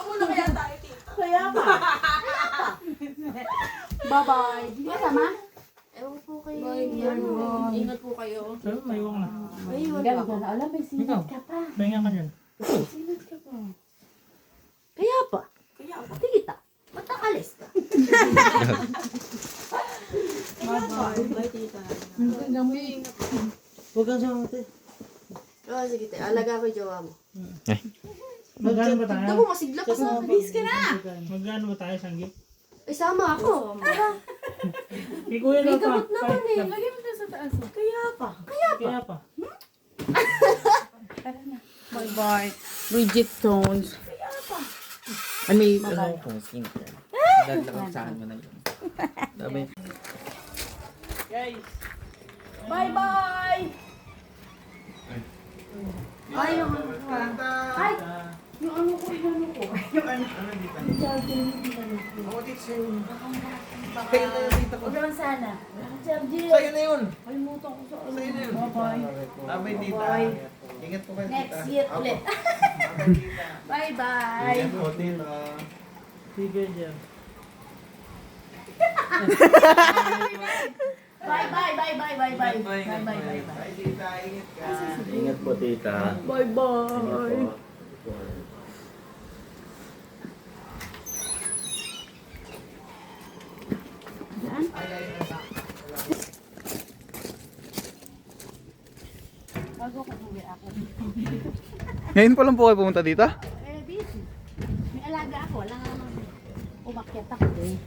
Muna kaya tayo, tita. Kaya pa. Bye-bye. Hindi ka sama? Ewan po kayo. Bye. Ingat po kayo. So, may iwan na. Ayun. Gano'n na. Alam, may sinat ka pa. Pahinga ka dyan. Sinat ka pa. Kaya pa. Kaya ako. Tita, ba't nakalis ka? Bye, tita. Huwag kang sama ate. Oh, sige, te. Alaga ko yung jowa mo. Magkano ba tayo? Naku, masigla pa sa akin. ka na. Magkano ba tayo sa gift? Ay, sama ako. Kay kuya na pa. naman eh. Lagyan mo sa taas. Kaya pa. Kaya pa. Bye-bye. Bridget Tones. Ano may ano kung skincare? Dadlakang mo na yun. Sabi. Guys. Bye-bye. Ay, yung ano ko. Ay, yung ano ko. Sa'yo na yun, tita ko. Huwag naman sana. Sergio. Sa'yo na yun. Kalimutan ko sa Sa'yo na yun. Bye-bye. Abay, tita. Bye. Ingat po kayo, Next tita. year ulit. Abay, tita. Bye-bye. Ingat po, tita. Sige dyan. Bye-bye. Bye-bye. Bye-bye. Bye-bye. Bye, tita. Ingat ka. Ingat po, tita. Bye-bye. Bago ko uwi ako. Ngayon pa lang po kayo pumunta dito? Busy. May alaga ako. Wala nga naman. Umakyat ako eh.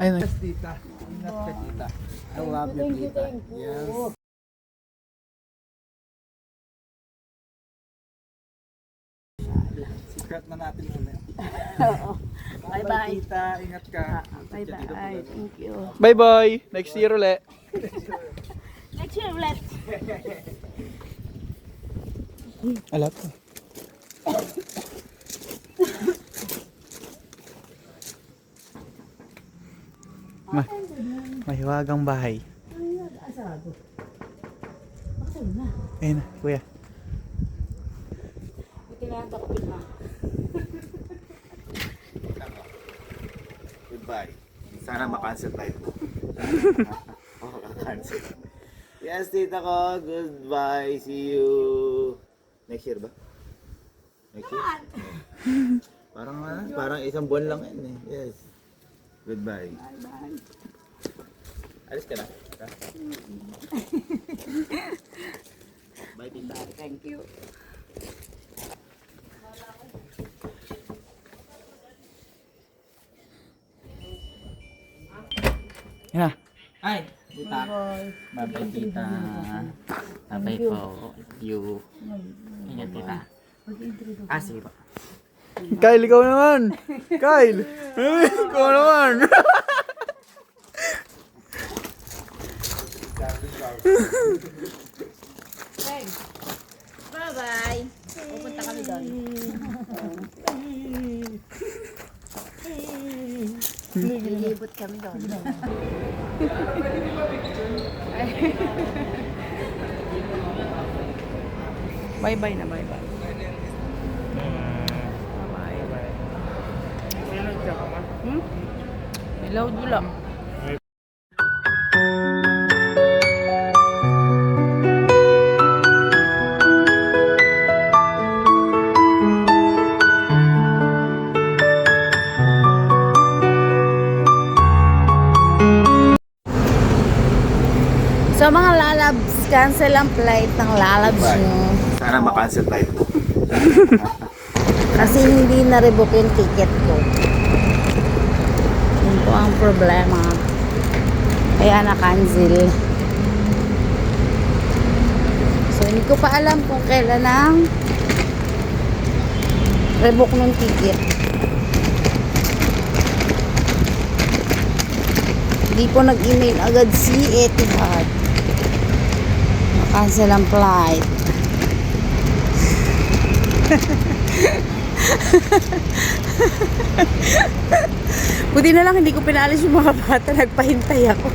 Ayun. Yes, tita. Ingat ka, tita. I love you, tita. Yes. Secret na natin muna. Oo. Bye-bye. Tita, ingat ka. Bye-bye. Thank you. Bye-bye. Next year ulit. Next year ulit. Alat. Ma mahiwagang bahay. Asado. Bakit na? Ayun na, kuya. Tinatakpin na. Goodbye. Sana makancel tayo. Makancel. Yes, tita ko. Goodbye. See you. Next year ba? Next year? Parang isang buwan lang yan eh. Yes. Goodbye. Bye-bye. Alis ka na. Bye, tita. Thank you. Yan na. Ay, tita. Bye-bye, tita. Bye-bye po. You. Ingat, tita. Sige po. Kyle, ikaw naman. Kyle. Ikaw naman. Bye-bye. Pupunta kami doon. Lilibot kami doon. Bye-bye na, bye-bye. Bye-bye. Hello, Dula. So mga lalabs, cancel ang flight ng lalabs nyo. Sana makancel tayo. Kasi hindi na-revoke yung ticket ko. Yun po ang problema. Kaya na-cancel. So hindi ko pa alam kung kailan ang revoke ng ticket. Hindi po nag-email agad si Etihad. Na-cancel ang flight. Buti na lang hindi ko pinalis yung mga bata. Nagpahintay ako.